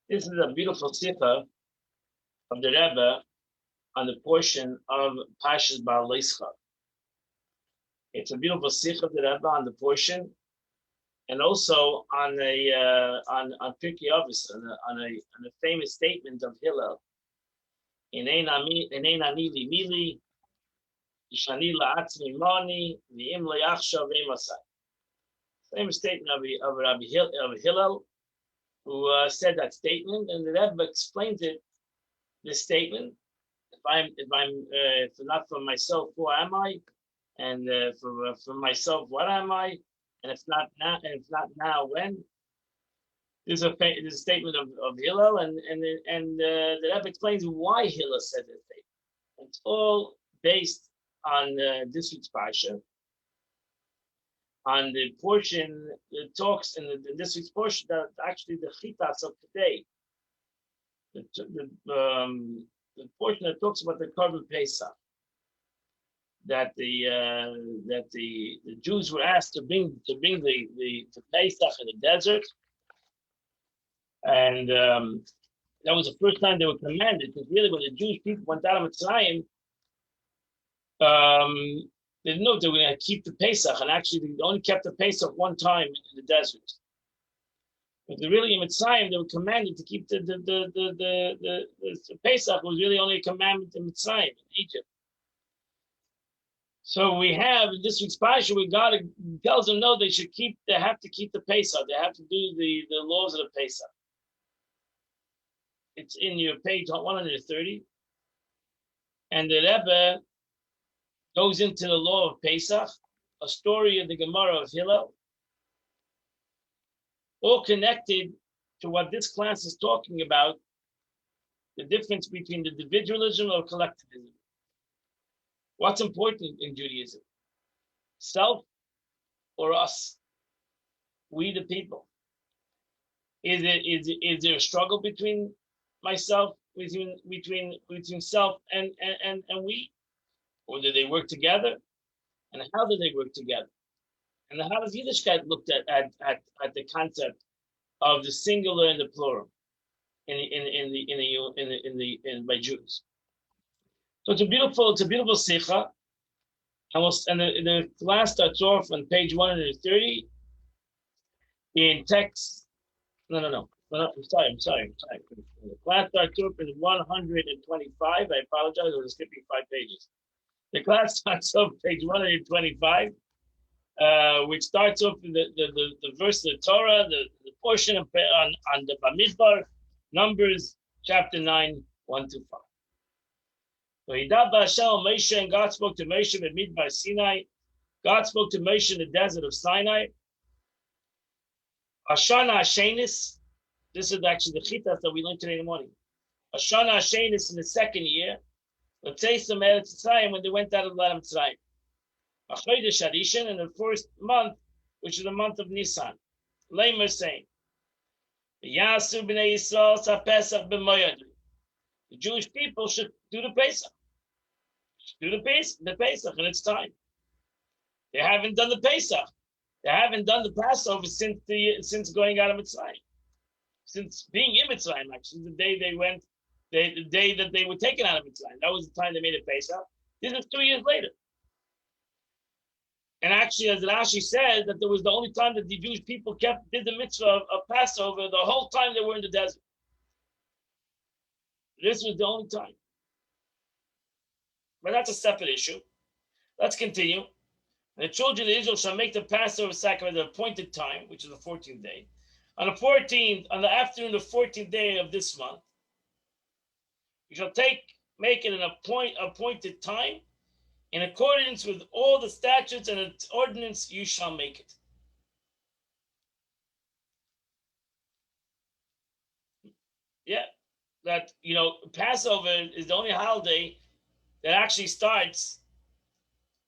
This is a beautiful sikha of the Rebbe on the portion of Pashas Behalotecha. It's a beautiful sikha of the Rebbe on the portion, and also on a on Pirkei Avos, on a famous statement of Hillel. Inein ani li mili, ishani la'atzmi moni, v'im le'achshav v'emasai. Famous statement of Rabbi Hillel, who said that statement, and the Rebbe explains it. This statement: if not for myself, who am I? And for myself, what am I? And if not now, when? This is a statement of Hillel, and the Rebbe explains why Hillel said this statement. It's all based on this week's parsha, on the portion that talks in this week's portion that actually the chitas of today, the portion that talks about the Korban Pesach, that the Jews were asked to bring the Pesach in the desert, and that was the first time they were commanded. Because really, when the Jewish people went out of Mitzrayim, they didn't know if they were going to keep the Pesach, and actually they only kept the Pesach one time in the desert. But they're really in Mitzrayim, they were commanded to keep the Pesach. Was really only a commandment in Mitzrayim, in Egypt. So we have in this week's parsha, where God tells them no, they have to keep the Pesach. They have to do the laws of the Pesach. It's in your page 130, and the Rebbe goes into the law of Pesach, a story of the Gemara of Hillel, all connected to what this class is talking about, the difference between the individualism or collectivism. What's important in Judaism? Self or us? We the people. Is there a struggle between myself, between self and we? Or do they work together? And how do they work together? And how does Yiddishkeit look at the concept of the singular and the plural by Jews? So it's a beautiful sikha, and the class starts off on page 130 in text. No, I'm sorry. The class starts off in 125. I apologize, I was skipping 5 pages. The class starts off page 125. Which starts off in the verse of the Torah, the portion on the Bamidbar, Numbers chapter 9, 1-5. Moshe, and God spoke to Moshe at Midbar Sinai. God spoke to Moshe in the desert of Sinai. Ashana Hashenis, this is actually the chitas that we learned today in the morning. Ashana Hashenis in the second year, let's say some Eretz Mitzrayim, when they went out of the land of Mitzrayim. Achodesh Hadishan, in the first month, which is the month of Nisan. Lamer saying, Yasu b'nei Yisrael sa Pesach b'moyad. The Jewish people should do the Pesach. Do the Pesach, and it's time. They haven't done the Pesach. They haven't done the Passover since going out of Mitzrayim. Since being in Mitzrayim, actually, the day they went, the day that they were taken out of Mitzrayim. That was the time they made a Pesach. This is 2 years later. And actually, as Rashi says, that there was the only time that the Jewish people did the mitzvah of Passover the whole time they were in the desert. This was the only time. But that's a separate issue. Let's continue. And the children of Israel shall make the Passover sacrifice at the appointed time, which is the 14th day. On the afternoon of the 14th day of this month, you shall make it an appointed time. In accordance with all the statutes and its ordinance, you shall make it. Yeah, that, Passover is the only holiday that actually starts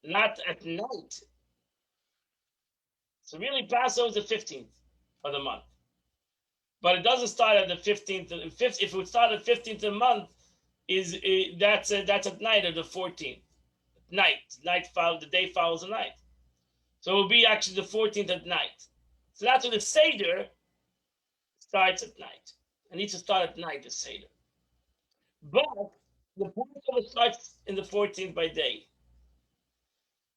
not at night. So really, Passover is the 15th of the month. But it doesn't start at the 15th. If it would start at the 15th of the month, that's at night of the 14th. The day follows the night. So it will be actually the 14th at night. So that's when the Seder starts at night. It needs to start at night, the Seder. But the Passover starts in the 14th by day.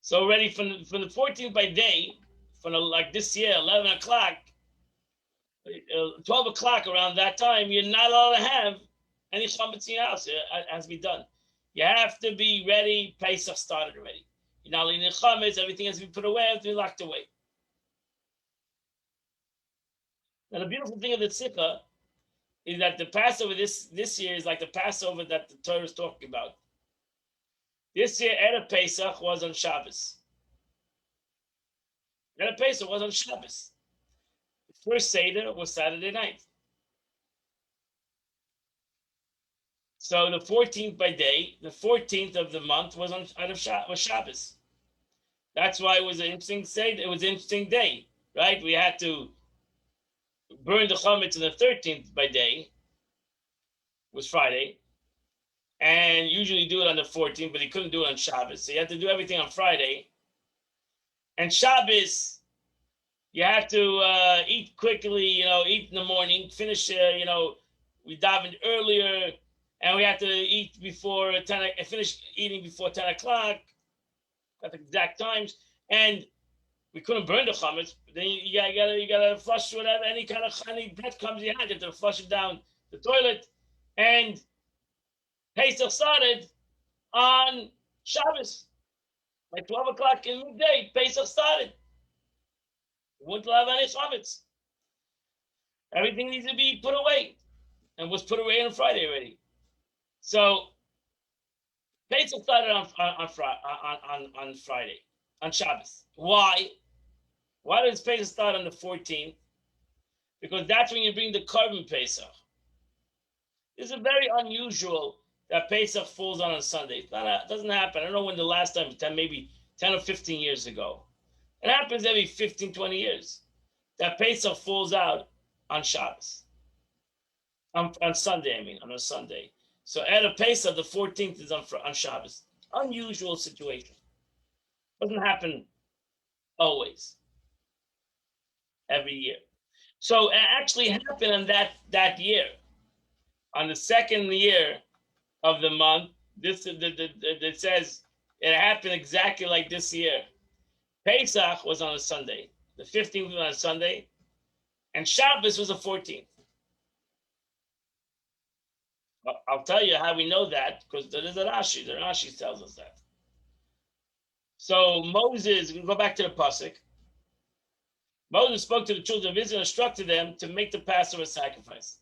So already from the 14th by day, like this year, 11 o'clock, 12 o'clock around that time, you're not allowed to have any chametz in your house. It has to be done. You have to be ready. Pesach started already. You're not leaving chametz. Everything has to be put away, has to be locked away. Now the beautiful thing of the tzipah is that the Passover this year is like the Passover that the Torah is talking about. This year, Erev Pesach was on Shabbos. Erev Pesach was on Shabbos. The first Seder was Saturday night. So the 14th by day, the 14th of the month was was Shabbos. That's why it was an interesting Seder. It was an interesting day, right? We had to burn the chametz on the 13th by day. It was Friday. And usually do it on the 14th, but he couldn't do it on Shabbos. So you had to do everything on Friday. And Shabbos, you have to eat quickly, eat in the morning, finish, we davened earlier, and we have to eat before 10, finish eating before 10 o'clock, at the exact times, and we couldn't burn the chametz. Then you gotta flush whatever, any kind of bread comes you had, you have to flush it down the toilet, and Pesach started on Shabbos, like 12 o'clock in midday. Pesach started. We wouldn't allow any chametz. Everything needs to be put away, and was put away on Friday already. So Pesach started on Friday, on Shabbos. Why? Why does Pesach start on the 14th? Because that's when you bring the carbon Pesach. This is very unusual that Pesach falls on a Sunday. It doesn't happen. I don't know when the last time, maybe 10 or 15 years ago. It happens every 15, 20 years that Pesach falls out on Shabbos. On Sunday, on a Sunday. So at a Pesach, the 14th is on Shabbos. Unusual situation. Doesn't happen always, every year. So it actually happened on that year. On the second year of the month, it says it happened exactly like this year. Pesach was on a Sunday. The 15th was on a Sunday. And Shabbos was the 14th. I'll tell you how we know that, because there is a Rashi. The Rashi tells us that. So Moses, we go back to the pasuk. Moses spoke to the children of Israel and instructed them to make the Passover sacrifice.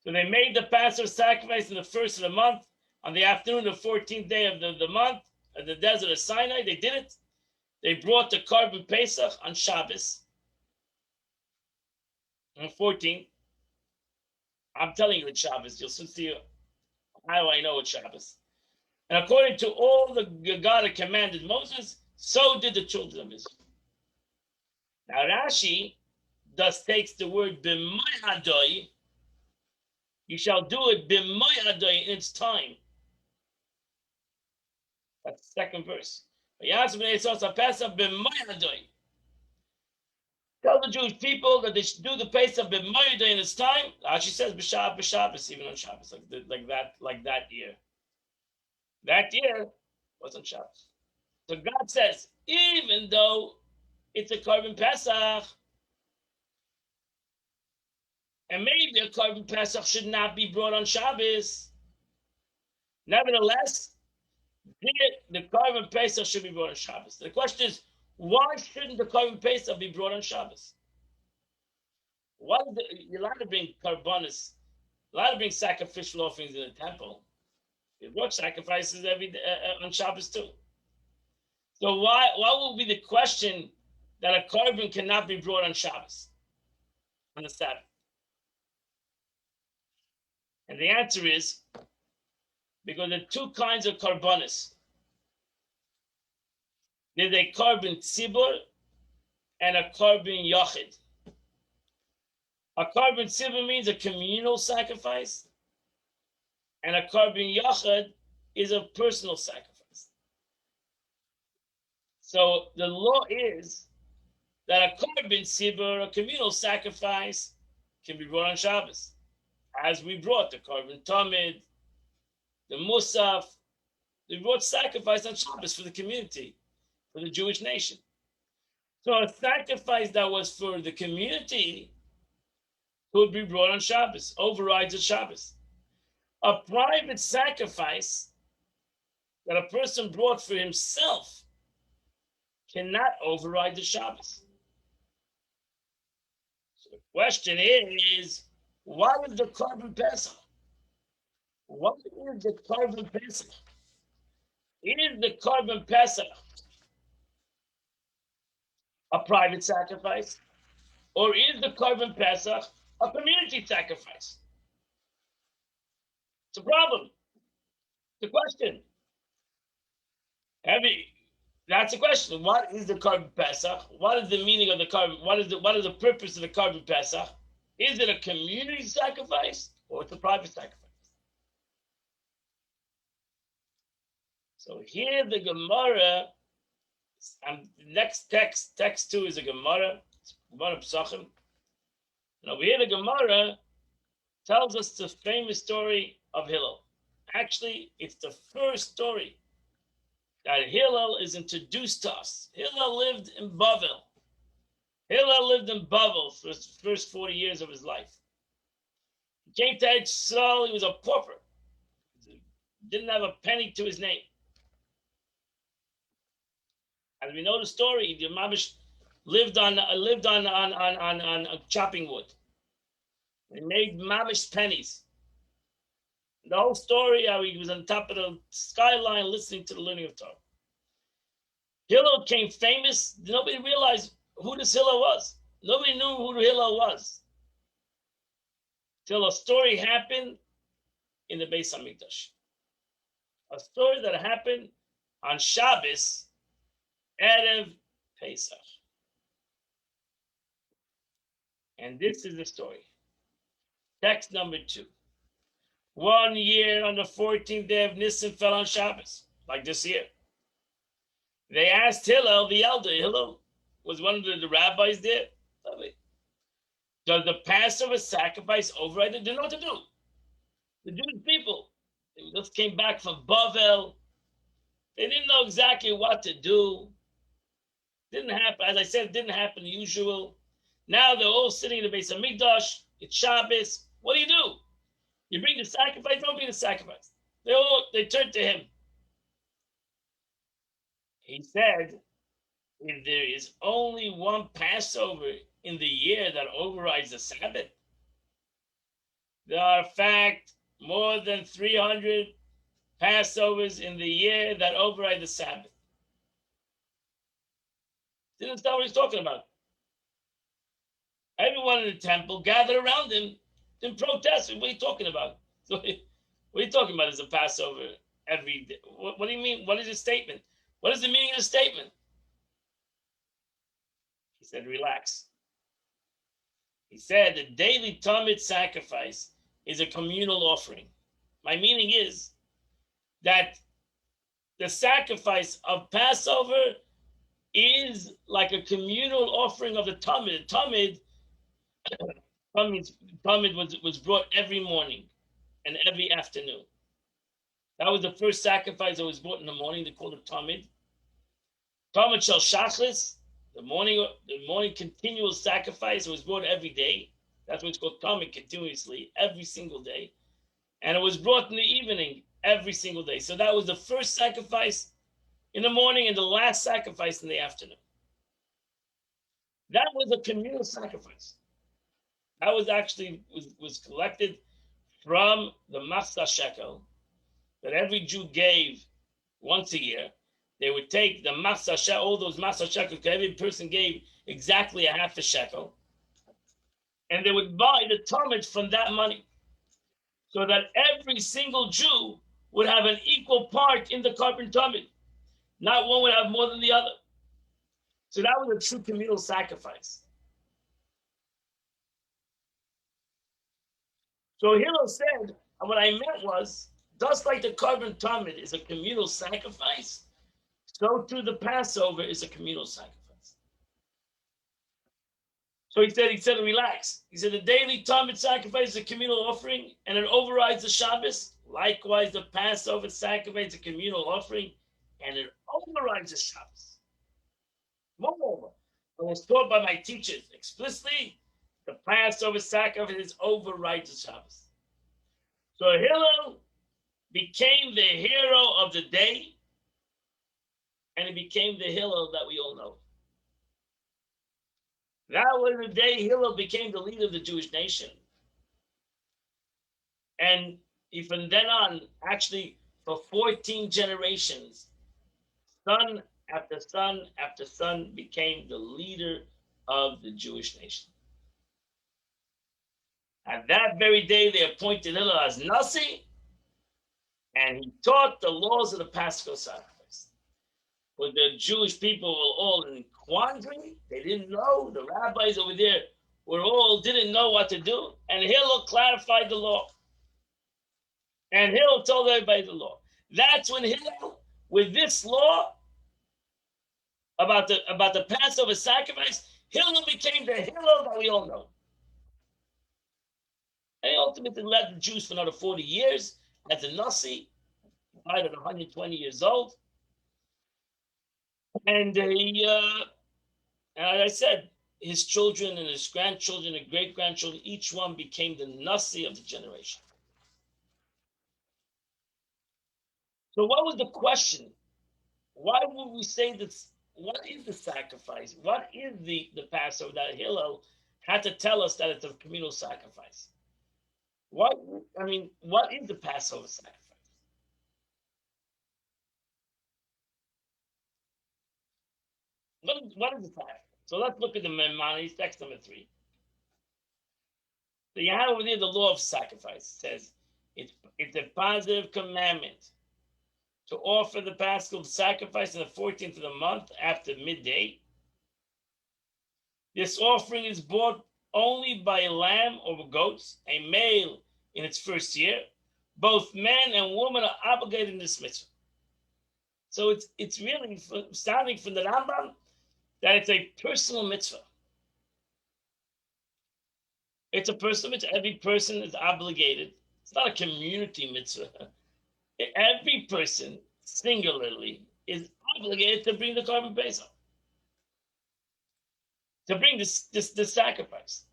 So they made the Passover sacrifice in the first of the month, on the afternoon of the 14th day of the month, at the desert of Sinai. They did it. They brought the carbon Pesach on Shabbos, on the 14th. I'm telling you it's Shabbos. You'll soon see how I know it's Shabbos. And according to all the God had commanded Moses, so did the children of Israel. Now Rashi thus takes the word b'moy, you shall do it b'moy in its time. That's the second verse. Tell the Jewish people that they should do the Pesach b'moy in its time. Rashi says b'Shabbos, even on Shabbos, like that year. That year was on Shabbos. So God says, even though it's a carbon Pesach, and maybe a carbon Pesach should not be brought on Shabbos, nevertheless, the carbon Pesach should be brought on Shabbos. The question is, why shouldn't the carbon Pesach be brought on Shabbos? Why you're allowed to bring carbonis, allowed to bring sacrificial offerings in the temple. You brought sacrifices every day, on Shabbos too. So why will be the question that a carbon cannot be brought on Shabbos, on the Sabbath? And the answer is because there are two kinds of carbonis. There's a carbon tzibur and a carbon yachid. A carbon tzibur means a communal sacrifice, and a carbon yachid is a personal sacrifice. So the law is that a carbon tzibur, a communal sacrifice, can be brought on Shabbos. as we brought the Korban Tamid, the Musaf, we brought sacrifice on Shabbos for the community, for the Jewish nation. So a sacrifice that was for the community could be brought on Shabbos, overrides the Shabbos. A private sacrifice that a person brought for himself cannot override the Shabbos. So the question is, what is the Korban Pesach? What is the Korban Pesach? Is the Korban Pesach a private sacrifice? Or is the Korban Pesach a community sacrifice? It's a problem. It's a question. That's a question. What is the Korban Pesach? What is the meaning of the Korban? What is the purpose of the Korban Pesach? Is it a community sacrifice or it's a private sacrifice? So here the Gemara, next text 2 is a Gemara Psachim. And over here the Gemara tells us the famous story of Hillel. Actually, it's the first story that Hillel is introduced to us. Hillel lived in Bavel. Hillel lived in Bavel for the first 40 years of his life. He came to Eretz Yisrael, he was a pauper. He didn't have a penny to his name. As we know the story, the Mabish lived on chopping wood. He made Mabish pennies. The whole story, how he was on top of the skyline listening to the learning of Torah. Hillel became famous. Nobody realized who this Hillel was. Nobody knew who the Hillel was. Till a story happened in the Beis Hamikdash. A story that happened on Shabbos, Erev Pesach. And this is the story. Text number 2. 1 year on the 14th day of Nisan fell on Shabbos, like this year. They asked Hillel, the elder. Hillel was one of the rabbis there. Does the Passover sacrifice override? They didn't know what to do. The Jewish people, they just came back from Bavel. They didn't know exactly what to do. Didn't happen, as I said, it didn't happen usual. Now they're all sitting in the Beis Hamikdash. It's Shabbos. What do? You bring the sacrifice, don't bring the sacrifice. They turned to him. He said, if there is only one Passover in the year that overrides the Sabbath, there are, in fact, more than 300 Passovers in the year that override the Sabbath. Didn't understand what he's talking about. Everyone in the temple gathered around him and protested. What are you talking about? So, what are you talking about? Is a Passover every day? What do you mean? What is his statement? What is the meaning of the statement? He said, relax. He said the daily Tamid sacrifice is a communal offering. My meaning is that the sacrifice of Passover is like a communal offering of the Tamid. Tamid was brought every morning and every afternoon. That was the first sacrifice that was brought in the morning. They called it Tamid. Tamid shel Shachris, the morning continual sacrifice. It was brought every day. That's what it's called Tamid, continuously, every single day. And it was brought in the evening every single day. So that was the first sacrifice in the morning and the last sacrifice in the afternoon. That was a communal sacrifice. That was actually was collected from the Machzah shekel that every Jew gave once a year. They would take the Machzah shekel, all those Machzah shekels, every person gave exactly a half a shekel, and they would buy the Talmud from that money, so that every single Jew would have an equal part in the Korban Talmud. Not one would have more than the other. So that was a true communal sacrifice. So Hillel said, and what I meant was, just like the Korban Talmud is a communal sacrifice, so too the Passover is a communal sacrifice. So he said, relax. He said, the daily Talmud sacrifice is a communal offering and it overrides the Shabbos. Likewise, the Passover sacrifice is a communal offering and it overrides the Shabbos. Moreover, I was taught by my teachers explicitly the Passover sacrifice overrides the Shabbos. So Hillel became the hero of the day and it became the Hillel that we all know. That was the day Hillel became the leader of the Jewish nation. And from then on, actually, for 14 generations, son after son after son became the leader of the Jewish nation. And that very day, they appointed Hillel as Nasi, and he taught the laws of the Paschal sacrifice. But the Jewish people were all in quandary. They didn't know. The rabbis over there didn't know what to do. And Hillel clarified the law. And Hillel told everybody the law. That's when Hillel, with this law about the Passover sacrifice, Hillel became the Hillel that we all know. And he ultimately led the Jews for another 40 years as a Nasi, died at 120 years old. And as I said, his children and his grandchildren and great grandchildren, each one became the Nasi of the generation. So, what was the question? Why would we say this? What is the sacrifice? What is the Passover that Hillel had to tell us that it's a communal sacrifice? What is the Passover sacrifice? What is the sacrifice? So let's look at the Maimonides, text number 3. So you have over there the law of sacrifice. It says it's a positive commandment to offer the Paschal sacrifice on the 14th of the month after midday. This offering is brought only by a lamb or goats, a male in its first year. Both men and women are obligated in this mitzvah. So it's really starting from the Rambam that it's a personal mitzvah. It's a personal mitzvah. Every person is obligated. It's not a community mitzvah. Every person singularly is obligated to bring the carbon pesach, to bring this sacrifice.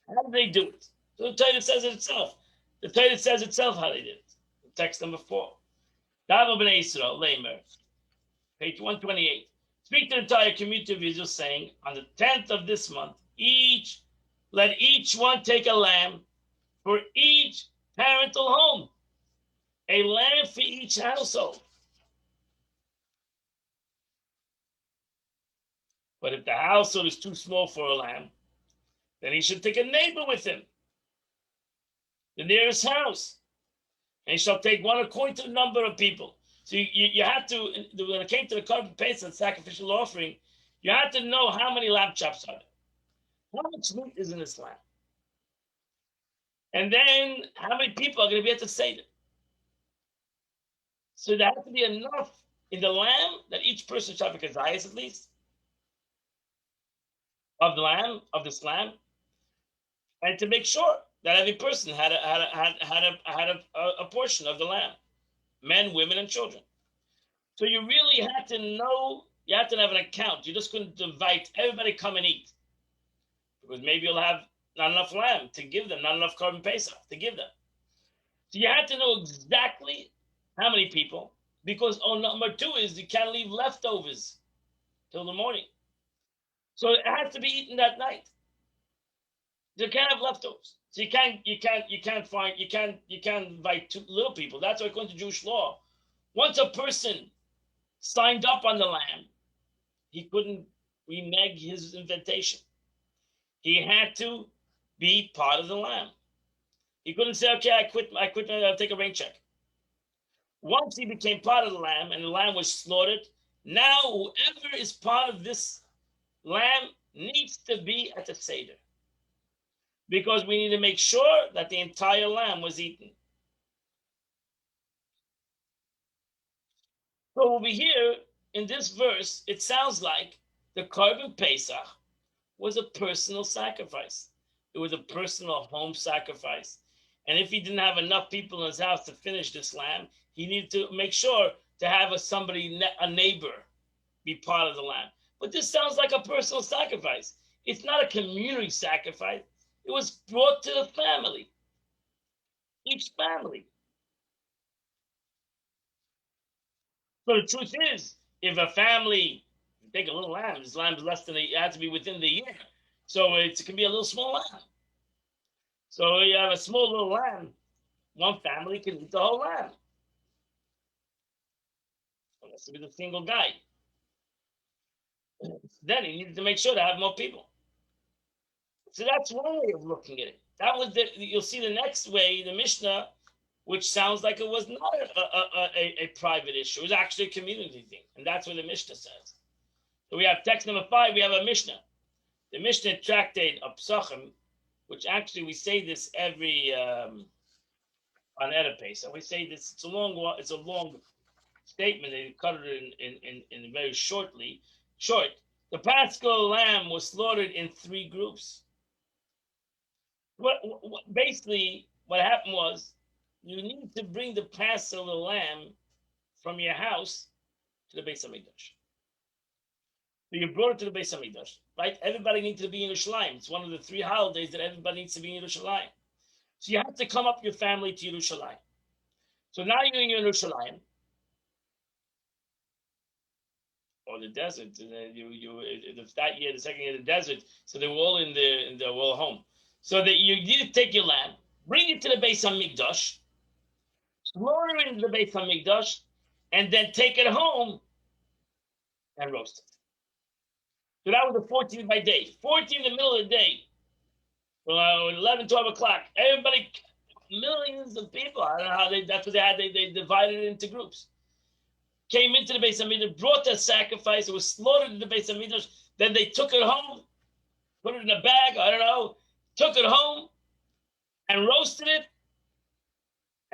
How do they do it? So the Torah says it itself. The Torah says itself how they did it. Text number 4. Davar b'nei Yisrael, Leimer, page 128. Speak to the entire community of Israel, saying, on the 10th of this month, let each one take a lamb for each parental home, a lamb for each household. But if the household is too small for a lamb, then he should take a neighbor with him, the nearest house, and he shall take one according to the number of people. So you have to, when it came to the carbon pesach sacrificial offering, you have to know how many lamb chops are there, how much meat is in this lamb, and then how many people are going to be at the Seder. So there has to be enough in the lamb that each person shall have a kazayas at least of this lamb, and to make sure that every person had a portion of the lamb, men, women, and children. So you really had to know. You have to have an account. You just couldn't invite everybody come and eat, because maybe you'll have not enough lamb to give them, not enough carbon pesach to give them. So you had to know exactly how many people, because number 2 is you can't leave leftovers till the morning. So it has to be eaten that night. You can't have leftovers. So you can't invite two little people. That's why according to Jewish law, once a person signed up on the lamb, he couldn't renege his invitation. He had to be part of the lamb. He couldn't say, okay, I quit, I'll take a rain check. Once he became part of the lamb and the lamb was slaughtered, now whoever is part of this lamb needs to be at the Seder, because we need to make sure that the entire lamb was eaten. So over here in this verse, it sounds like the carbon pesach was a personal sacrifice. It was a personal home sacrifice. And if he didn't have enough people in his house to finish this lamb, he needed to make sure to have a neighbor, be part of the lamb. But this sounds like a personal sacrifice. It's not a community sacrifice. It was brought to the family, each family. So the truth is, if a family take a little lamb, this lamb is less than it has to be within the year. So it can be a little small lamb. So you have a small little lamb, one family can eat the whole lamb. Unless to be the single guy. Then he needed to make sure to have more people. So that's one way of looking at it. That was you'll see the next way, the Mishnah, which sounds like it was not a private issue. It was actually a community thing. And that's what the Mishnah says. So we have text number 5, we have a Mishnah. The Mishnah tractate of Psachim, which actually we say this every on Erev Pesach. We say this, it's a long statement. They cut it in very short. The Paschal lamb was slaughtered in 3 groups. Basically what happened was you need to bring the Paschal lamb from your house to the Beis Hamikdash. So you brought it to the Beis Hamikdash, right? Everybody needs to be in Yerushalayim. It's one of the 3 holidays that everybody needs to be in Yerushalayim. So you have to come up your family to Yerushalayim. So now you're in Yerushalayim, or the desert. That year, the second year, the desert. So they were all in the home. So that you need to take your lamb, bring it to the Beis Hamikdash, slaughter it in the Beis Hamikdash, and then take it home and roast it. So that was the 14th by day. 14th in the middle of the day, 11, 12 o'clock. Everybody, millions of people. I don't know how that's what they had. They divided it into groups. Came into the Beis Hamikdash, brought their sacrifice. It was slaughtered in the Beis Hamikdash. Then they took it home, put it in a bag. I don't know. Took it home and roasted it.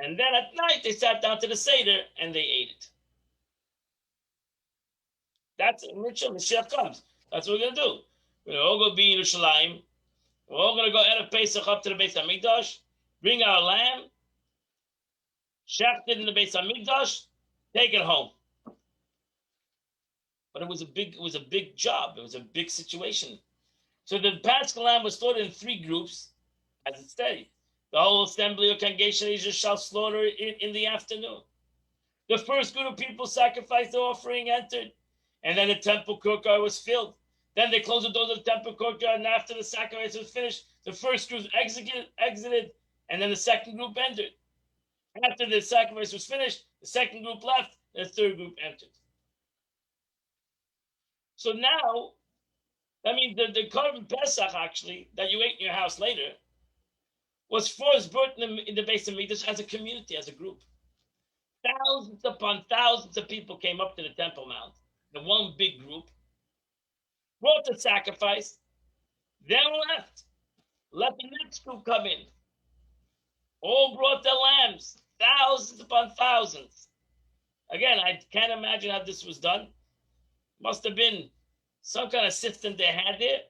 And then at night they sat down to the Seder and they ate it. That's Mashiach comes. That's what we're going to do. We're all going to be in Yerushalayim. We're all going to go Erev Pesach up to the Beis Hamikdash, bring our lamb, shecht it in the Beis Hamikdash, take it home. But it was a big job. It was a big situation. So the Paschal lamb was slaughtered in 3 groups, as it stated. The whole assembly or congregation of Israel shall slaughter it in the afternoon. The first group of people sacrificed the offering, entered, and then the temple courtyard was filled. Then they closed the doors of the temple courtyard, and after the sacrifice was finished, the first group exited, and then the second group entered. After the sacrifice was finished, the second group left, and the third group entered. So now, that means the Korban Pesach, actually, that you ate in your house later, was first brought in the Beis Hamikdash as a community, as a group. Thousands upon thousands of people came up to the Temple Mount, the one big group, brought the sacrifice, then left. Let the next group come in. All brought their lambs, thousands upon thousands. Again, I can't imagine how this was done. Must have been some kind of system they had there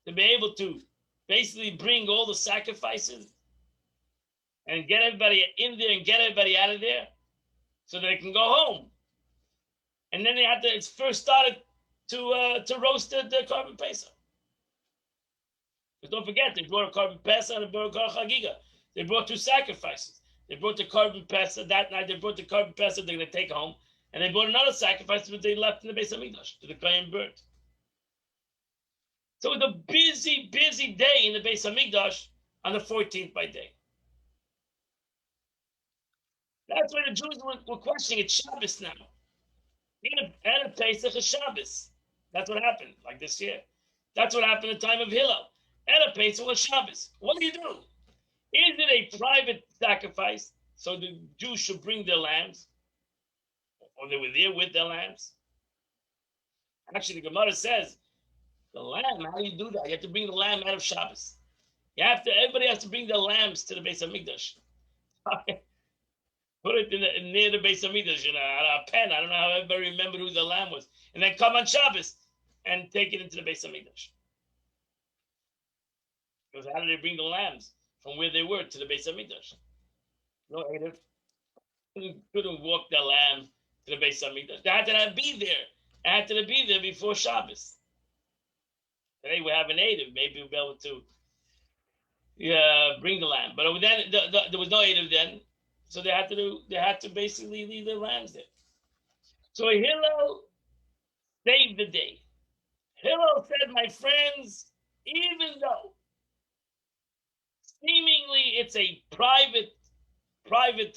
to be able to basically bring all the sacrifices and get everybody in there and get everybody out of there so they can go home. And then they had to first started to roast the Korban Pesach. But don't forget, they brought a Korban Pesach and a Korban Chagiga. They brought 2 sacrifices. They brought the Korban Pesach that night. They brought the Korban Pesach they're going to take home, and they brought another sacrifice that they left in the Beis Hamikdash to the Kohen burnt. So it was a busy, busy day in the Beis Hamikdash on the 14th by day. That's why the Jews were questioning. It's Shabbos now. And Pesach is Shabbos. That's what happened, like this year. That's what happened at the time of Hillel. And Pesach was Shabbos. What do you do? Is it a private sacrifice? So the Jews should bring their lambs, or they were there with their lambs. Actually, the Gemara says, the lamb, how do you do that? You have to bring the lamb out of Shabbos. Everybody has to bring their lambs to the Beis Hamikdash. Put it near the Beis Hamikdash, on a pen. I don't know how everybody remembered who the lamb was. And then come on Shabbos and take it into the Beis Hamikdash. Because how did they bring the lambs from where they were to the Beis Hamikdash? No Erev. Couldn't walk the lamb to the Beis Hamikdash. They had to be there. They had to be there before Shabbos. Today we have an Erev. Maybe we'll be able to bring the lamb. But then there was no Erev then, so they had to basically leave their lambs there. So Hillel saved the day. Hillel said, my friends, even though seemingly it's a private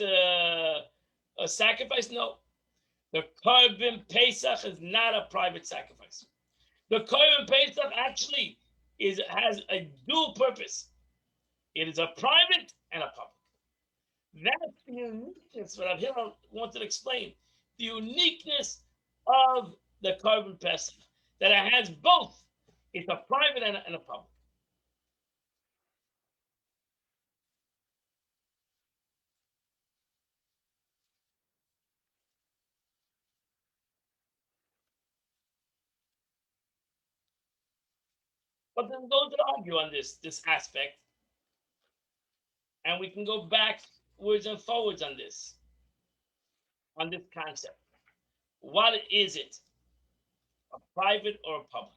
a sacrifice, no. The Korban Pesach is not a private sacrifice. The Korban Pesach actually has a dual purpose. It is a private and a public. That's the uniqueness what Hillel wanted to explain. The uniqueness of the Korban Pesach, that it has both. It's a private and a public. But then those that argue on this aspect, and we can go backwards and forwards on this concept. What is it? A private or a public?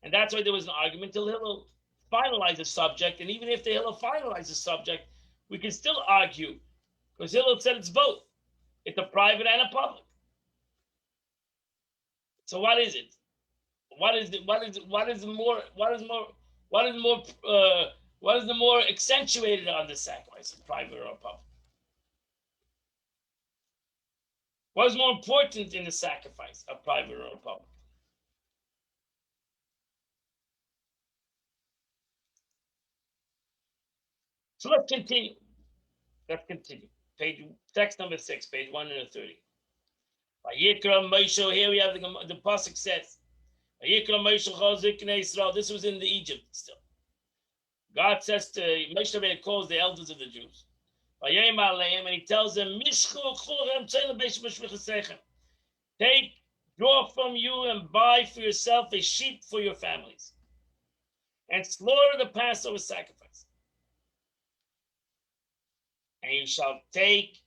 And that's why there was an argument till Hillel finalized the subject. And even if the Hillel finalized the subject, we can still argue because Hillel said it's both. It's a private and a public. So what is it? What is the more accentuated on the sacrifice, a private or a public? What is more important in the sacrifice, a private or a public? So let's continue. Text number 6, page 130. Vayikra Moshe, here we have the pasuk says, Vayikra Moshe Chazik Israel. This was in the Egypt still. God says to Moshe Rabbeinu calls the elders of the Jews. And he tells them, take, draw from you and buy for yourself a sheep for your families, and slaughter the Passover sacrifice. And you shall take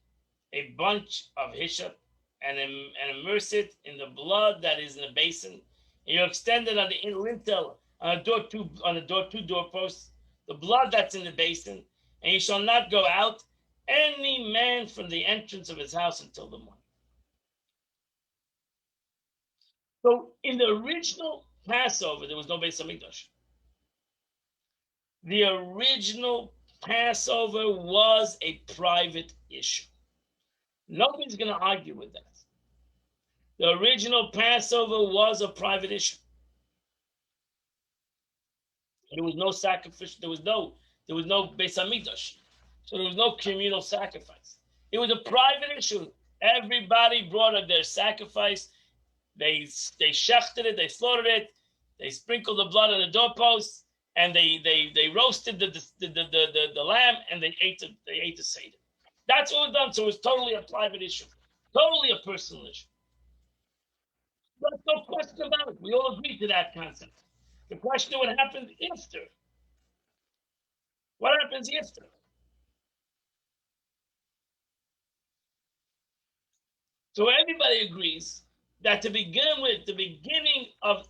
a bunch of hyssop and immerse it in the blood that is in the basin. And you extend it on the lintel, on the two doorposts, the blood that's in the basin, and you shall not go out any man from the entrance of his house until the morning. So in the original Passover, there was no Beis Hamikdash. The original Passover was a private issue. Nobody's going to argue with that. The original Passover was a private issue. There was no sacrifice. There was no Beis Hamikdash. So there was no communal sacrifice. It was a private issue. Everybody brought up their sacrifice. They shechted it. They slaughtered it. They sprinkled the blood on the doorposts, and they roasted the lamb, and they ate the seder. That's what was done. So it was totally a private issue, totally a personal issue. There's no question about it. We all agree to that concept. The question is what happens after. What happens after? So everybody agrees that to begin with, the beginning of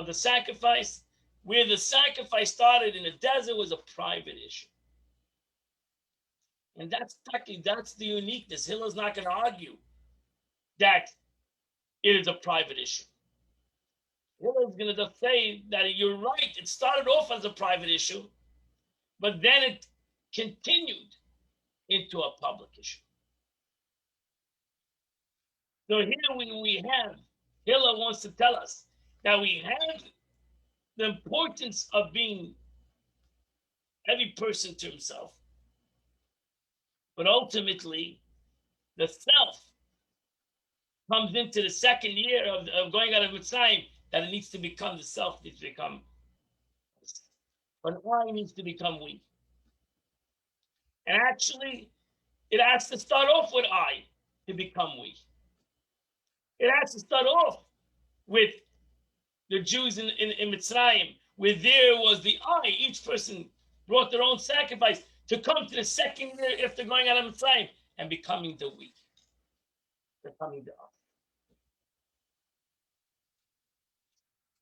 the sacrifice, where the sacrifice started in the desert, was a private issue. And that's the uniqueness. Hillel's not going to argue that it is a private issue. Hillel's going to say that you're right. It started off as a private issue, but then it continued into a public issue. So here we have, Hillel wants to tell us that we have the importance of being every person to himself, but ultimately the self comes into the second year of going out of Mitzrayim, that it needs to become the self, needs to become, but I needs to become we. And actually, it has to start off with I to become we. It has to start off with the Jews in Mitzrayim, where there was the eye. Each person brought their own sacrifice to come to the second year after going out of Mitzrayim and becoming the we, becoming the us.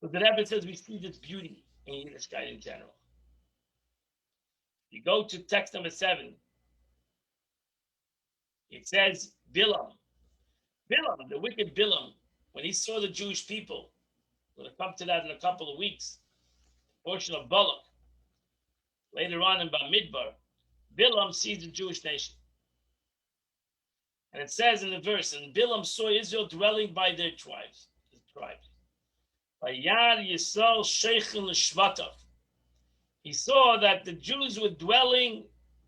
So the Rebbe says we see this beauty in Yiddishkeit in general. You go to text number 7. It says Bilam, the wicked Bilam, when he saw the Jewish people, we're going to come to that in a couple of weeks, portion of Balak, later on in Bamidbar, Bilam sees the Jewish nation. And it says in the verse, and Bilam saw Israel dwelling by their tribes. Vayar Yisrael Sheichin L'Shvatav. He saw that the Jews were dwelling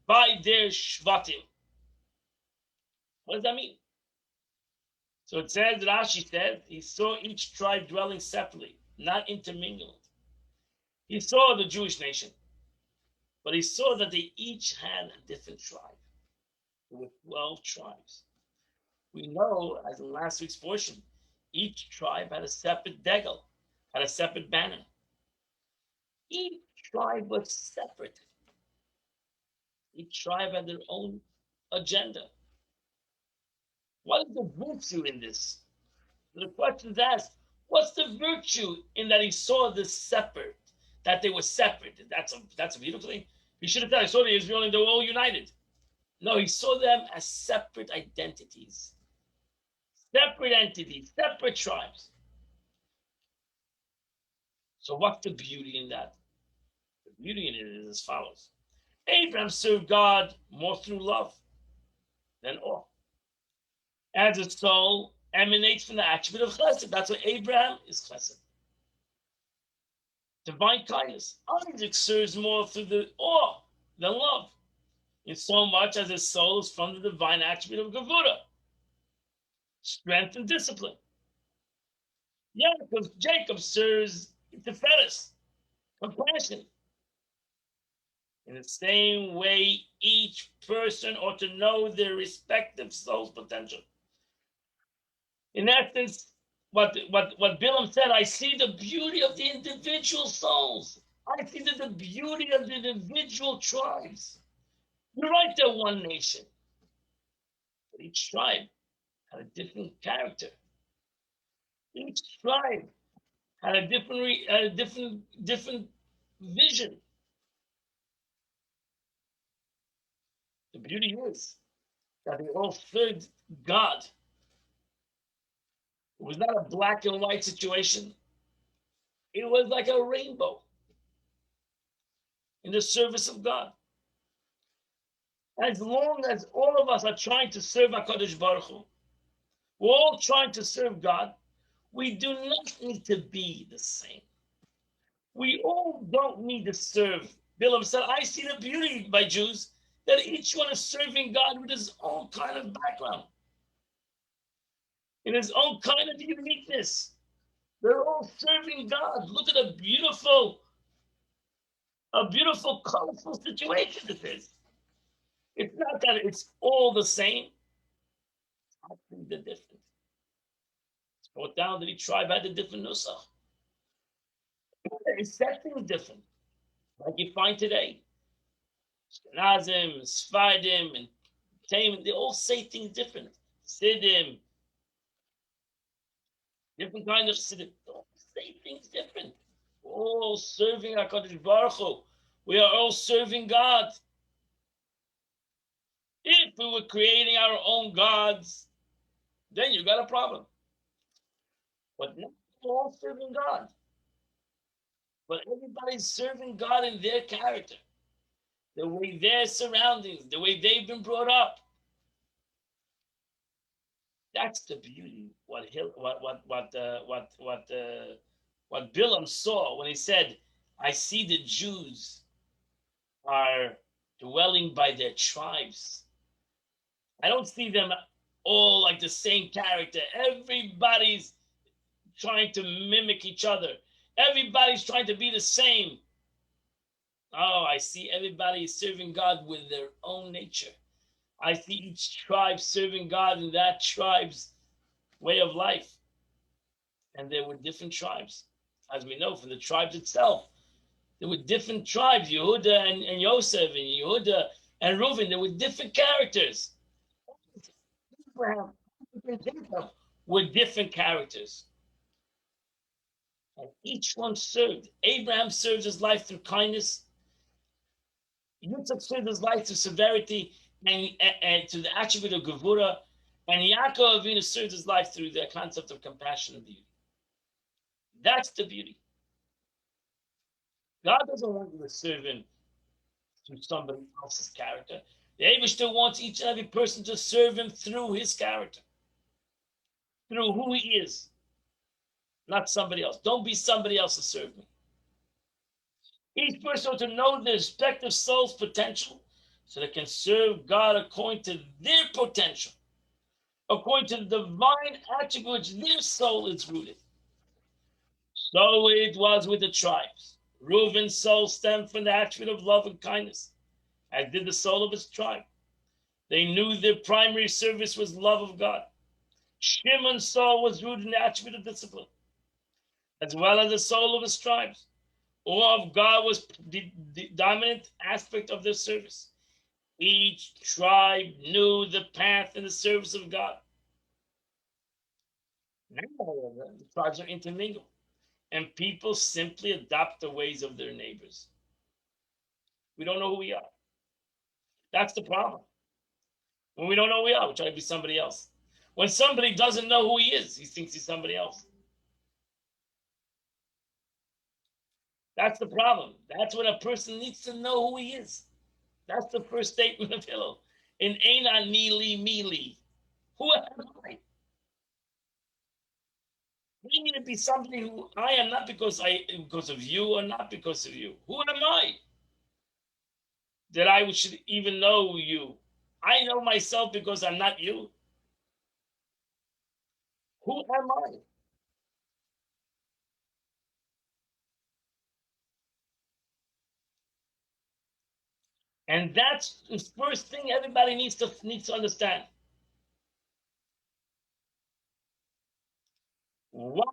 by their Shvatim. What does that mean? So it says, Rashi says, he saw each tribe dwelling separately, not intermingled. He saw the Jewish nation, but he saw that they each had a different tribe. There were 12 tribes. We know, as in last week's portion, each tribe had a separate degel, had a separate banner. Each tribe was separate. Each tribe had their own agenda. What is the virtue in this? The question is asked, what's the virtue in that he saw this separate, that they were separate? That's a beautiful thing. He should have said, I saw the Israel and they were all united. No, he saw them as separate identities, separate entities, separate tribes. So what's the beauty in that? The beauty in it is as follows. Abraham served God more through love than awe. As a soul emanates from the attribute of chesed. That's what Abraham is chesed. Divine kindness. Isaac serves more through the awe than love, in so much as his soul is from the divine attribute of gevura, strength and discipline. Yeah, because Jacob serves Tiferes, compassion. In the same way, each person ought to know their respective soul's potential. In essence, what Bilam said, I see the beauty of the individual souls. I see the beauty of the individual tribes. You're right, they're one nation. But each tribe had a different character. Each tribe had a different vision. The beauty is that they all served God. It was not a black and white situation. It was like a rainbow in the service of God. As long as all of us are trying to serve HaKadosh Baruch Hu, we're all trying to serve God, we do not need to be the same. We all don't need to serve. Bilam said, I see the beauty by Jews that each one is serving God with his own kind of background, in his own kind of uniqueness. They're all serving God. Look at a beautiful, colorful situation this is. It's not that it's all the same. I think they're different. It's brought down that each tribe had a different nusach. It's things different, like you find today. Ashkenazim, Sfardim, and Taim, they all say things different. Sidim, different kind of Sidim, they all say things different. We're all serving HaKadosh Baruch Hu. We are all serving God. If we were creating our own gods, then you got a problem. But now we're all serving God. But everybody's serving God in their character, the way their surroundings, the way they've been brought up. That's the beauty. What Bilam saw when he said, "I see the Jews are dwelling by their tribes. I don't see them all like the same character. Everybody's trying to mimic each other. Everybody's trying to be the same. Oh, I see everybody serving God with their own nature. I see each tribe serving God in that tribe's way of life. And there were different tribes. As we know from the tribes itself, There were different tribes, Yehuda and Yosef, and Yehuda and Reuben. There were different characters. Abraham and Jacob were different characters. And each one served. Abraham served his life through kindness. Yitzchak served his life through severity and to the attribute of Gevura. And Yaakov Avinu served his life through the concept of compassion and beauty. That's the beauty. God doesn't want you to serve him through somebody else's character. The Abba still wants each and every person to serve him through his character, through who he is, not somebody else. Don't be somebody else to serve me. Each person to know their respective soul's potential so they can serve God according to their potential, according to the divine attributes their soul is rooted. So it was with the tribes. Reuben's soul stemmed from the attribute of love and kindness, as did the soul of his tribe. They knew their primary service was love of God. Shimon's soul was rooted in the attribute of discipline, as well as the soul of his tribes. Awe of God was the dominant aspect of their service. Each tribe knew the path in the service of God. Now, the tribes are intermingled, and people simply adopt the ways of their neighbors. We don't know who we are. That's the problem. When we don't know who we are, we try to be somebody else. When somebody doesn't know who he is, he thinks he's somebody else. That's the problem. That's when a person needs to know who he is. That's the first statement of Hillel. In Eina Nili Mili. Who am I? We need to be somebody who I am, not because of you or not because of you. Who am I? That I should even know you. I know myself because I'm not you. Who am I? And that's the first thing everybody needs to understand. What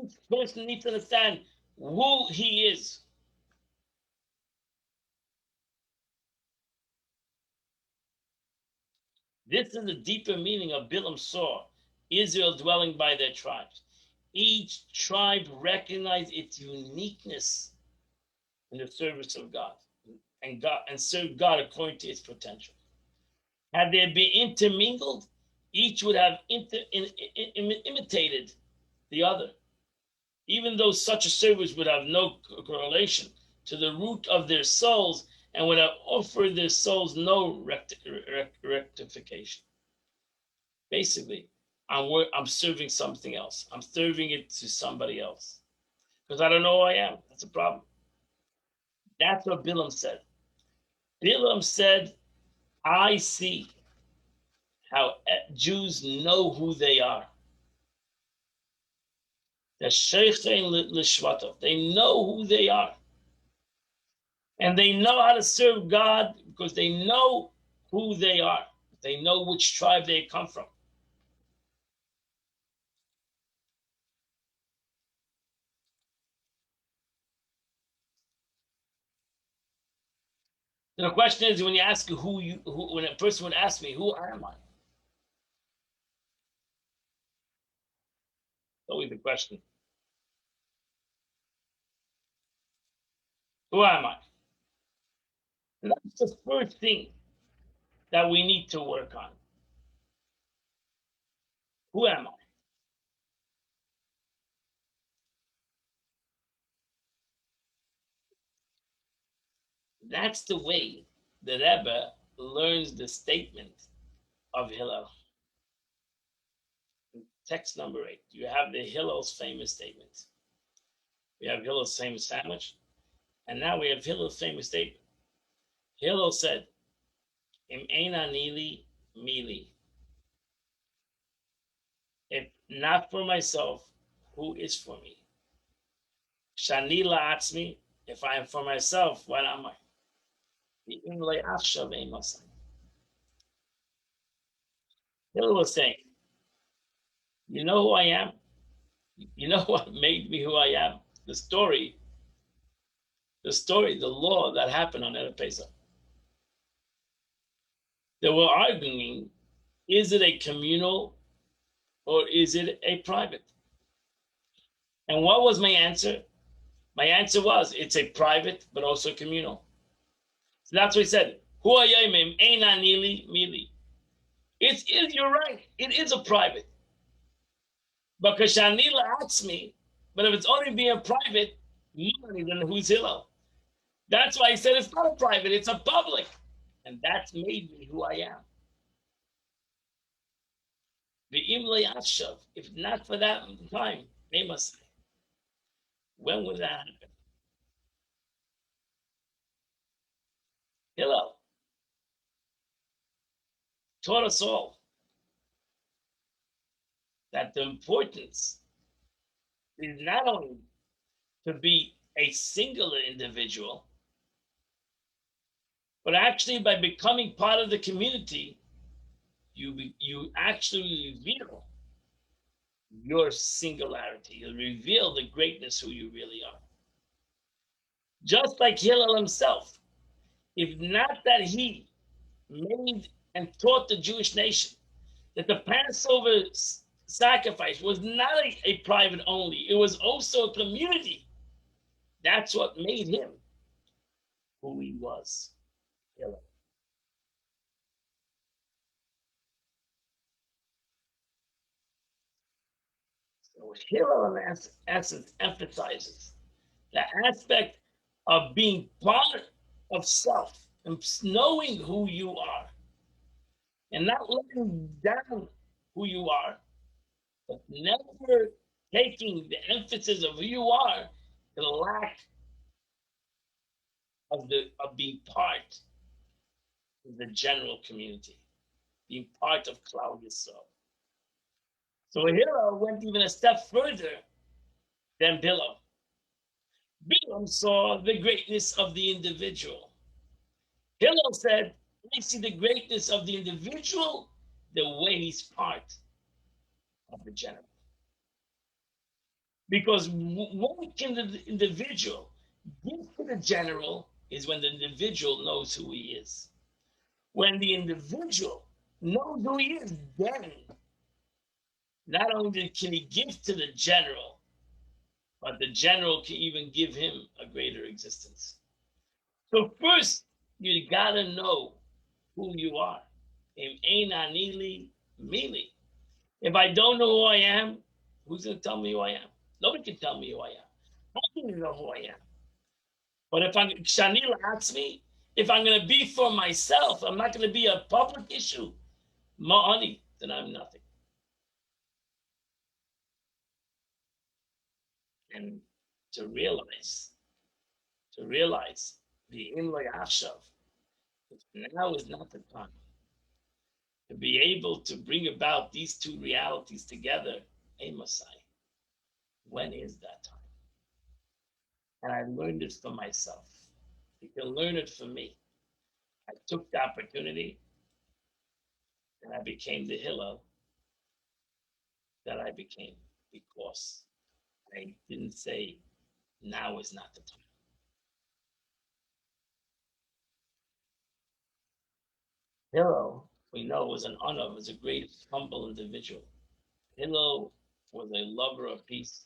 each person needs to understand who he is. This is the deeper meaning of Bilam saw Israel dwelling by their tribes. Each tribe recognized its uniqueness in the service of God and served God according to its potential. Had they been intermingled, each would have imitated the other, even though such a service would have no correlation to the root of their souls and would have offered their souls no rectification. Basically, I'm serving something else. I'm serving it to somebody else because I don't know who I am. That's a problem. That's what Bilam said. Bilam said, I see how Jews know who they are. They know who they are. And they know how to serve God because they know who they are. They know which tribe they come from. So the question is, when you ask when a person would ask me, who am I? Always the question. Who am I? And that's the first thing that we need to work on. Who am I? That's the way the Rebbe learns the statement of Hillel. Text number 8. You have the Hillel's famous statement. We have Hillel's famous sandwich, and now we have Hillel's famous statement. Hillel said, Im eina nili mili. If not for myself, who is for me? Shani la'atzmi. If I am for myself, what am I? Hillel was saying, you know who I am? You know what made me who I am? The story the story, the law that happened on Erev Pesach. They were arguing, is it a communal or is it a private? And what was my answer? My answer was, it's a private, but also communal. So that's what he said. You're right. It is a private. Because Shanila asks me, but if it's only being private, then who's Hillel? That's why he said it's not a private, it's a public. And that's made me who I am. If not for that time, they must say, when would that happen? Hillel taught us all that the importance is not only to be a singular individual, but actually by becoming part of the community, you actually reveal your singularity. You reveal the greatness who you really are. Just like Hillel himself, if not that he made and taught the Jewish nation that the Passover sacrifice was not a private only, it was also a community. That's what made him who he was, Hillel. So Hillel, in essence, emphasizes the aspect of being part of self and knowing who you are and not letting down who you are, but never taking the emphasis of who you are to the lack of being part of the general community, being part of Klal Yisrael. So Hillel went even a step further than Bilam. Bilam saw the greatness of the individual. Hillel said, I see the greatness of the individual the way he's part of the general. Because what can the individual give to the general is when the individual knows who he is. When the individual knows who he is, then not only can he give to the general, but the general can even give him a greater existence. So first, you gotta know who you are. If I don't know who I am, who's gonna tell me who I am? Nobody can tell me who I am. How can you know who I am? But if Shanila asks me, if I'm gonna be for myself, I'm not gonna be a public issue, honey, then I'm nothing. And to realize the Imlay Afshav, now is not the time to be able to bring about these two realities together, a Messiah. When is that time? And I learned it for myself. You can learn it from me. I took the opportunity and I became the Hillel that I became because I didn't say now is not the time. Hillel, we know, was an honor, was a great, humble individual. Hillel was a lover of peace,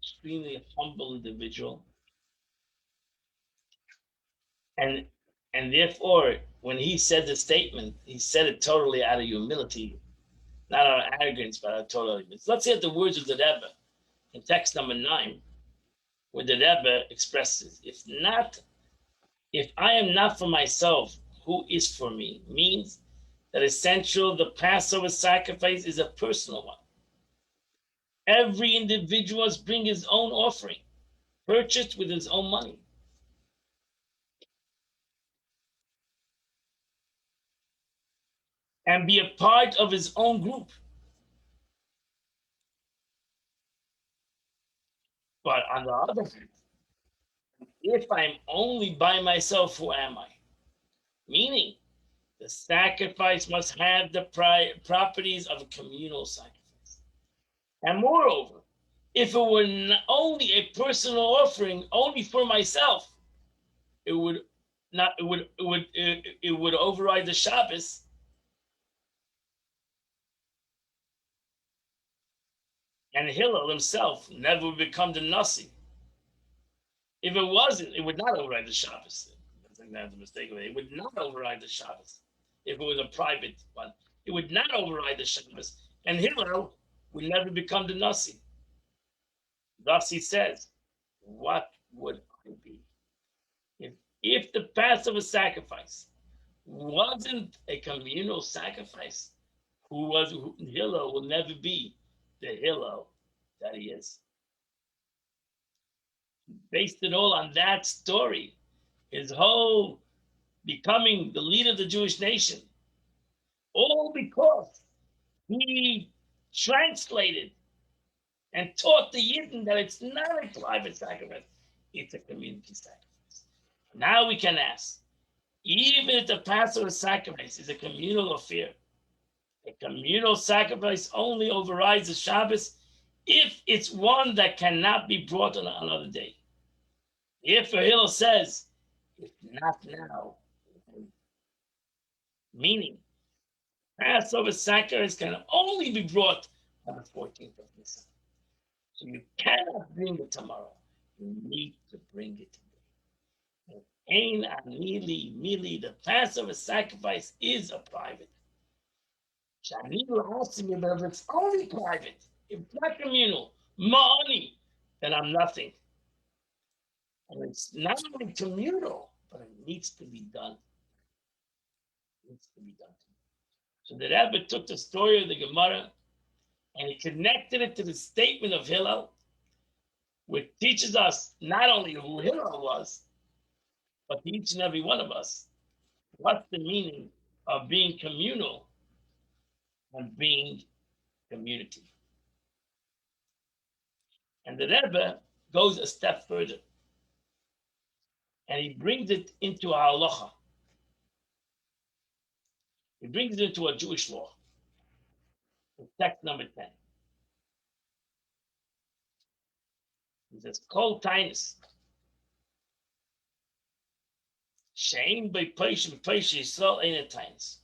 extremely humble individual. And and therefore, when he said the statement, he said it totally out of humility, not out of arrogance, but out of total humility. Let's see at the words of the Rebbe in text number 9, where the Rebbe expresses, if I am not for myself, who is for me? Means that essential, the Passover sacrifice is a personal one. Every individual must bring his own offering, purchased with his own money. And be a part of his own group. But on the other hand, if I'm only by myself, who am I? Meaning, the sacrifice must have the properties of a communal sacrifice. And moreover, if it were only a personal offering, only for myself, it would not it would override the Shabbos, and Hillel himself never would become the Nasi. If it wasn't, it would not override the Shabbos. I think that's a mistake. It would not override the Shabbos if it was a private one. It would not override the Shabbos, and Hillel would never become the Nasi. Thus he says, "What would I be if the Passover sacrifice wasn't a communal sacrifice? Hillel will never be the Hillel that he is." Based it all on that story, his whole becoming the leader of the Jewish nation, all because he translated and taught the Yidden that it's not a private sacrifice, it's a community sacrifice. Now we can ask, even if the Passover sacrifice is a communal affair, a communal sacrifice only overrides the Shabbos if it's one that cannot be brought on another day. If Hillel says, if not now, meaning Passover sacrifice can only be brought on the 14th of Nisan. So you cannot bring it tomorrow. You need to bring it today. Ain Anili Mili, the Passover sacrifice is a private. Shanilu asking me, but if it's only private, if it's not communal, money, then I'm nothing. And it's not only communal, but it needs to be done. It needs to be done. So the Rebbe took the story of the Gemara and he connected it to the statement of Hillel, which teaches us not only who Hillel was, but to each and every one of us, what's the meaning of being communal and being community. And the Rebbe goes a step further, and he brings it into a halacha. He brings it into a Jewish law. In text number 10. He says, Kol Tainus. Shame by Pesha Yisrael ain't a Tainus.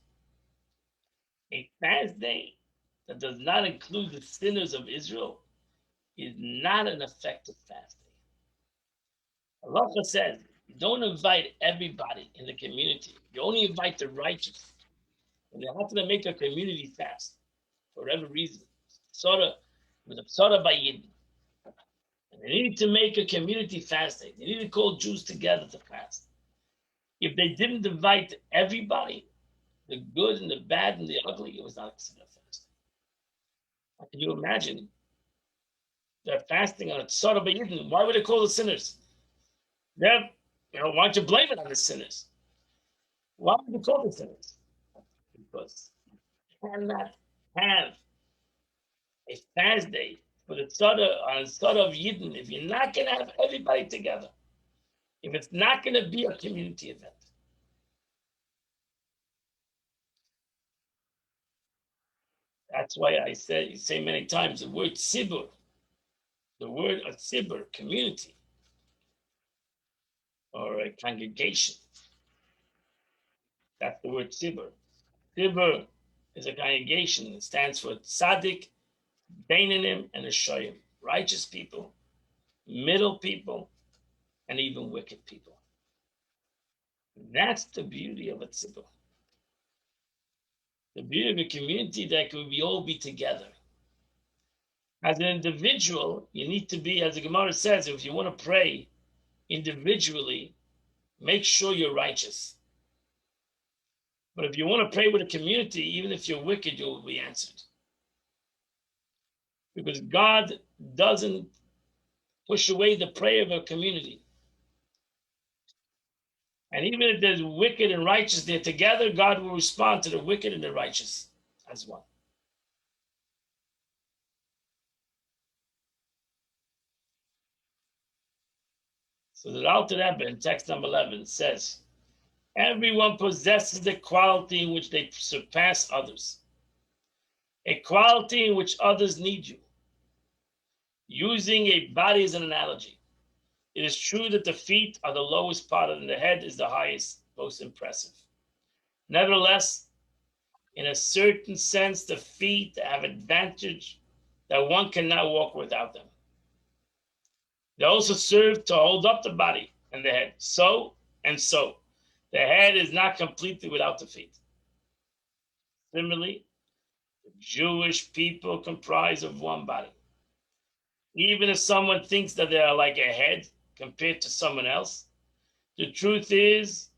A fast day that does not include the sinners of Israel is not an effective fast day. Halacha says, you don't invite everybody in the community. You only invite the righteous. And they have to make a community fast for whatever reason. With a psara by Yidden. And they needed to make a community fast day. They needed to call Jews together to fast. If they didn't invite everybody, the good and the bad and the ugly, it was not considered a fast. How can you imagine? They're fasting on a psara by Yidden. Why would they call the sinners? Why don't you blame it on the sinners? Why would you call the sinners? Because you cannot have a fast day for the start of Yidden if you're not going to have everybody together. If it's not going to be a community event. That's why I say many times the word tzibur, the word of tzibur, community, or a congregation. That's the word tzibur. Tzibur is a congregation. It stands for tzaddik, beinanim, and shoyim. Righteous people, middle people, and even wicked people. That's the beauty of a tzibur. The beauty of a community that we all be together. As an individual, you need to be, as the Gemara says, if you want to pray individually, make sure you're righteous. But if you want to pray with a community, even if you're wicked, you will be answered. Because God doesn't push away the prayer of a community. And even if there's wicked and righteous, they're together, God will respond to the wicked and the righteous as one. So the Alter Rebbe in text number 11 says, everyone possesses the quality in which they surpass others, a quality in which others need you. Using a body as an analogy, It is true that the feet are the lowest part and the head is the highest, most impressive. Nevertheless, in a certain sense, the feet have advantage that one cannot walk without them. They also serve to hold up the body and the head. So and so. The head is not completely without the feet. Similarly, the Jewish people comprise of one body. Even if someone thinks that they are like a head compared to someone else, the truth is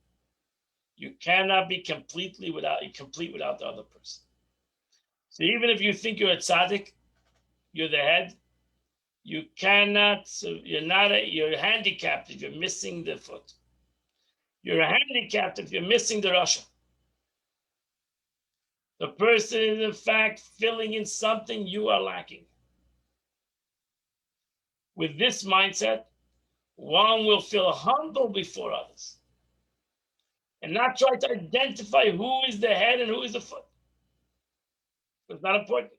you cannot be complete without the other person. So even if you think you're a tzaddik, you're the head, you cannot, so you're handicapped if you're missing the foot. You're handicapped if you're missing the rasha. The person is in fact filling in something you are lacking. With this mindset, one will feel humble before others and not try to identify who is the head and who is the foot. It's not important.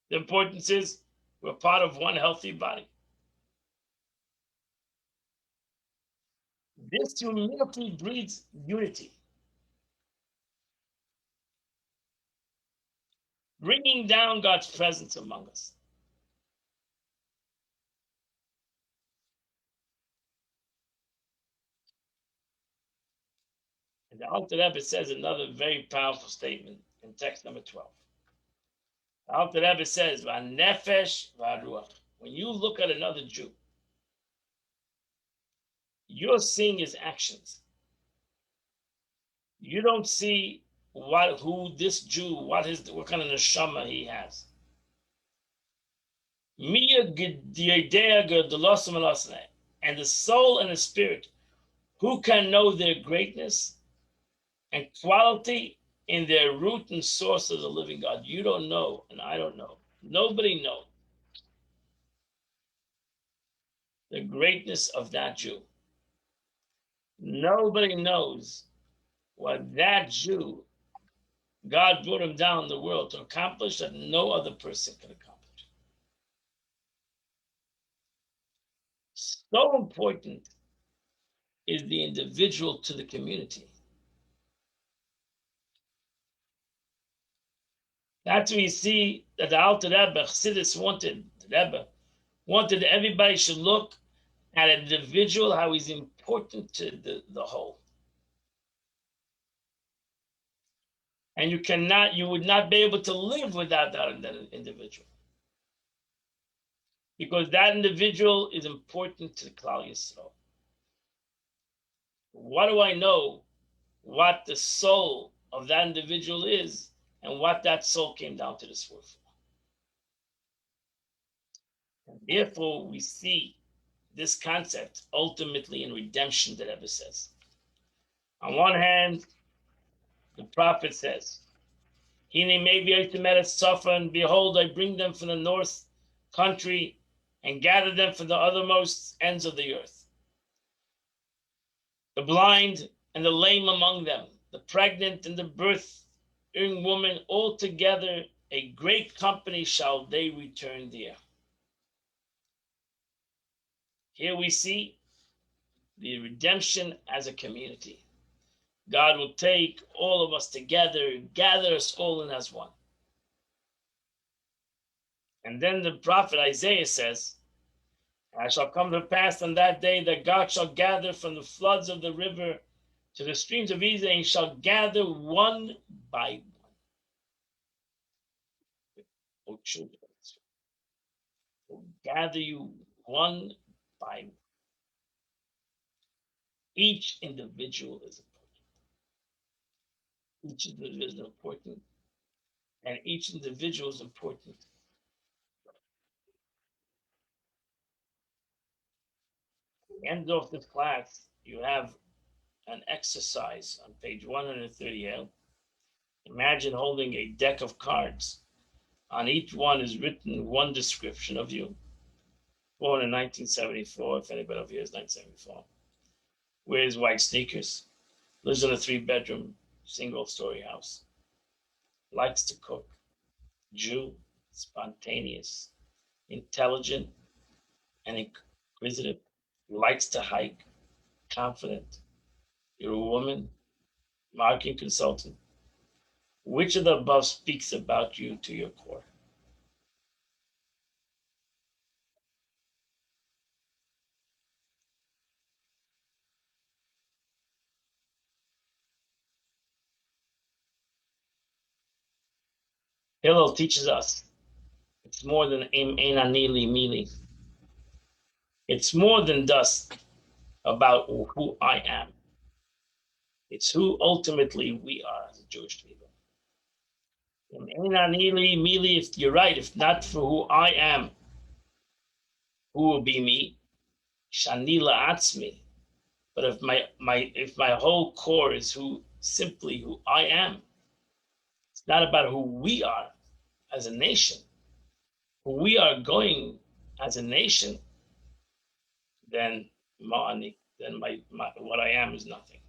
The importance is we're part of one healthy body. This humility breeds unity, bringing down God's presence among us. And the Alter Rebbe says another very powerful statement in text number 12. The Alter Rebbe says, "V'nefesh v'ruach." When you look at another Jew, you're seeing his actions. You don't see who this Jew, what kind of neshama he has. And the soul and the spirit, who can know their greatness and quality in their root and source of the living God? You don't know, and I don't know. Nobody knows the greatness of that Jew. Nobody knows what that Jew, God brought him down the world to accomplish that no other person can accomplish. So important is the individual to the community. That's where you see that the Alter Rebbe, Chassidus wanted everybody should look at an individual, how he's important to the whole. And you would not be able to live without that individual. Because that individual is important to the Klal Yisrael. What do I know what the soul of that individual is and what that soul came down to this world for? And therefore, we see this concept ultimately in redemption, the Rebbe says. On one hand, the prophet says, Hine maybe Eretz suffer, and behold, I bring them from the north country and gather them from the othermost ends of the earth. The blind and the lame among them, the pregnant and the birthing woman, all together, a great company shall they return there. Here we see the redemption as a community. God will take all of us together, gather us all in as one. And then the prophet Isaiah says, I shall come to pass on that day that God shall gather from the floods of the river to the streams of Israel, and shall gather one by one. O children, will gather you one by one. Each individual is important. Each individual is important, and each individual is important. At the end of this class, you have an exercise on page 138. Imagine holding a deck of cards. On each one is written one description of you. Born in 1974, if anybody over here is 1974. Wears white sneakers. Lives in a 3-bedroom, single-story house. Likes to cook. Jew, spontaneous, intelligent, and inquisitive. likes to hike, confident. You're a woman, marketing consultant. Which of the above speaks about you to your core? Hillel teaches us it's more than ein anili mili. It's more than just about who I am. It's who ultimately we are as a Jewish people. Ein anili mili, if you're right, if not for who I am, who will be me? Shanila atzmi. But if my whole core is who simply who I am, it's not about who we are as a nation. Who we are going as a nation, then ma'ani, then my what I am is nothing.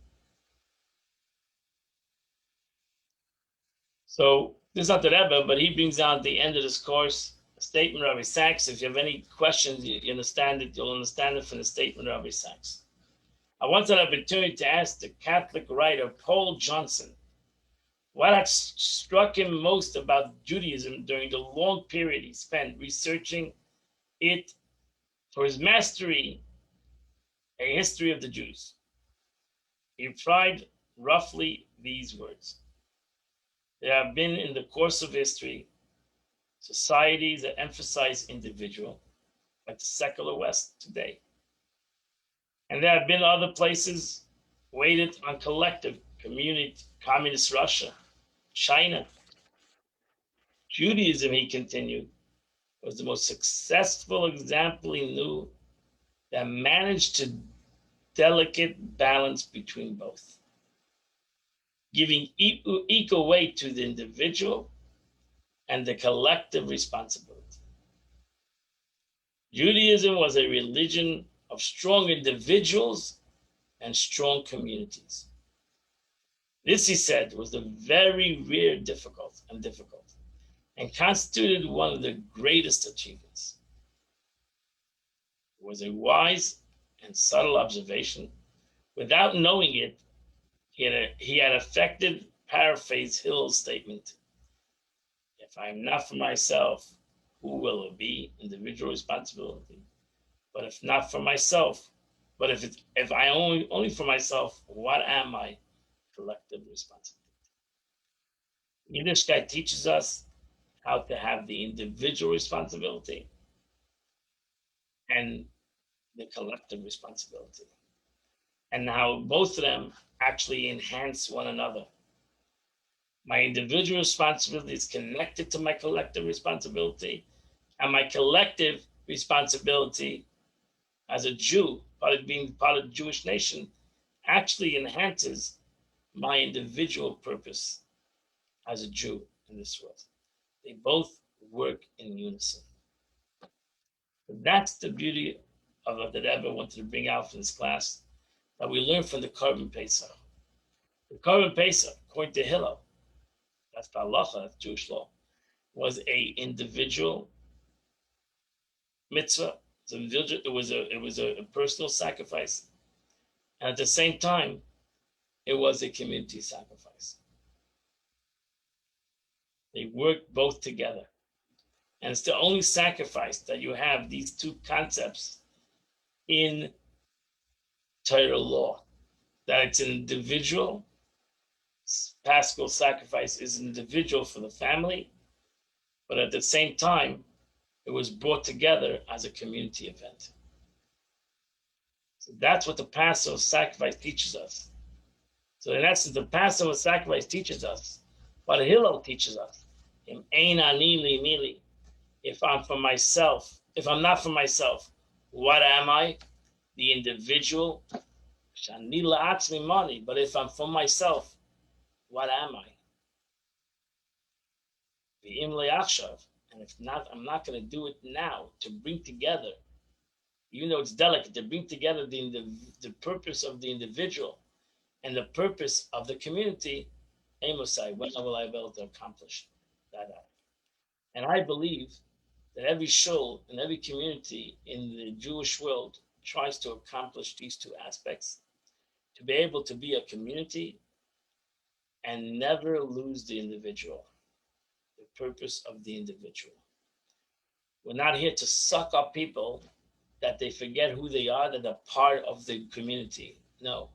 So this is not the Rebbe, but he brings out at the end of this course a statement of Rabbi Sachs. If you have any questions, you understand it. You'll understand it from the statement of Rabbi Sachs. I once had an opportunity to ask the Catholic writer Paul Johnson what had struck him most about Judaism during the long period he spent researching it for his mastery, A History of the Jews. He replied roughly these words: there have been in the course of history societies that emphasize individual, like the secular West today. And there have been other places weighted on collective, community, communist Russia, China. Judaism, he continued, was the most successful example he knew that managed to delicate balance between both, giving equal weight to the individual and the collective responsibility. Judaism was a religion of strong individuals and strong communities. This, he said, was a very rare difficult and constituted one of the greatest achievements. It was a wise and subtle observation. Without knowing it, he had affected paraphrase Hillel's statement: if I am not for myself, who will it be? Individual responsibility. But if not for myself, but if I only for myself, what am I? Collective responsibility. Yiddishkeit teaches us how to have the individual responsibility and the collective responsibility, and how both of them actually enhance one another. My individual responsibility is connected to my collective responsibility, and my collective responsibility as a Jew, being part of the Jewish nation, actually enhances my individual purpose as a Jew in this world. They both work in unison. That's the beauty of what the Rebbe wanted to bring out from this class, that we learn from the Korban Pesach. The Korban Pesach, according to Hillel, that's the halacha, that's Jewish law, was a individual mitzvah. It was a personal sacrifice, and at the same time, it was a community sacrifice. They work both together, and it's the only sacrifice that you have these two concepts in Torah law. That it's an individual. Paschal sacrifice is individual for the family, but at the same time, it was brought together as a community event. So that's what the Passover sacrifice teaches us. So in essence, the Passover sacrifice teaches us what Hillel teaches us. If I'm for myself, if I'm not for myself, what am I? The individual. But if I'm for myself, what am I? And if not, I'm not going to do it now to bring together, even though it's delicate, to bring together the purpose of the individual and the purpose of the community. Amosai, when will I be able to accomplish that? And I believe that every shul and every community in the Jewish world, tries to accomplish these two aspects, to be able to be a community and never lose the individual, the purpose of the individual. We're not here to suck up people that they forget who they are, that they're part of the community. No.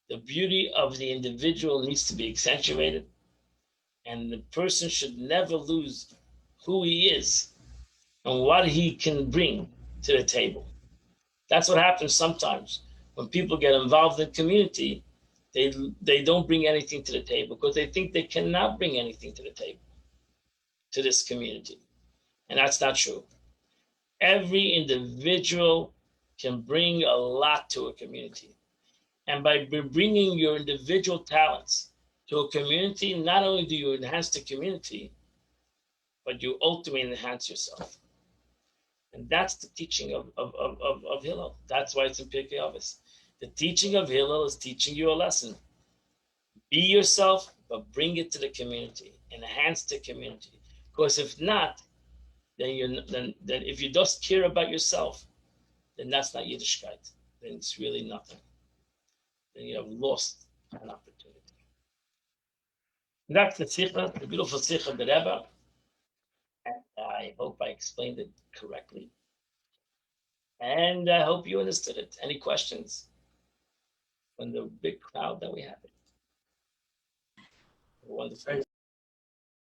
The beauty of the individual needs to be accentuated, and the person should never lose who he is and what he can bring to the table. That's what happens sometimes when people get involved in community. They don't bring anything to the table because they think they cannot bring anything to the table to this community, and that's not true. Every individual can bring a lot to a community, and by bringing your individual talents to a community, not only do you enhance the community, but you ultimately enhance yourself. And that's the teaching of Hillel. That's why it's in Pirkei Avos. The teaching of Hillel is teaching you a lesson. Be yourself, but bring it to the community, enhance the community. Because if not, then if you just care about yourself, then that's not Yiddishkeit. Then it's really nothing. Then you have lost an opportunity. That's the Sikha, the beautiful Sikha of the Rebbe. And I hope I explained it correctly. And I hope you understood it. Any questions from the big crowd that we have? Wonderful.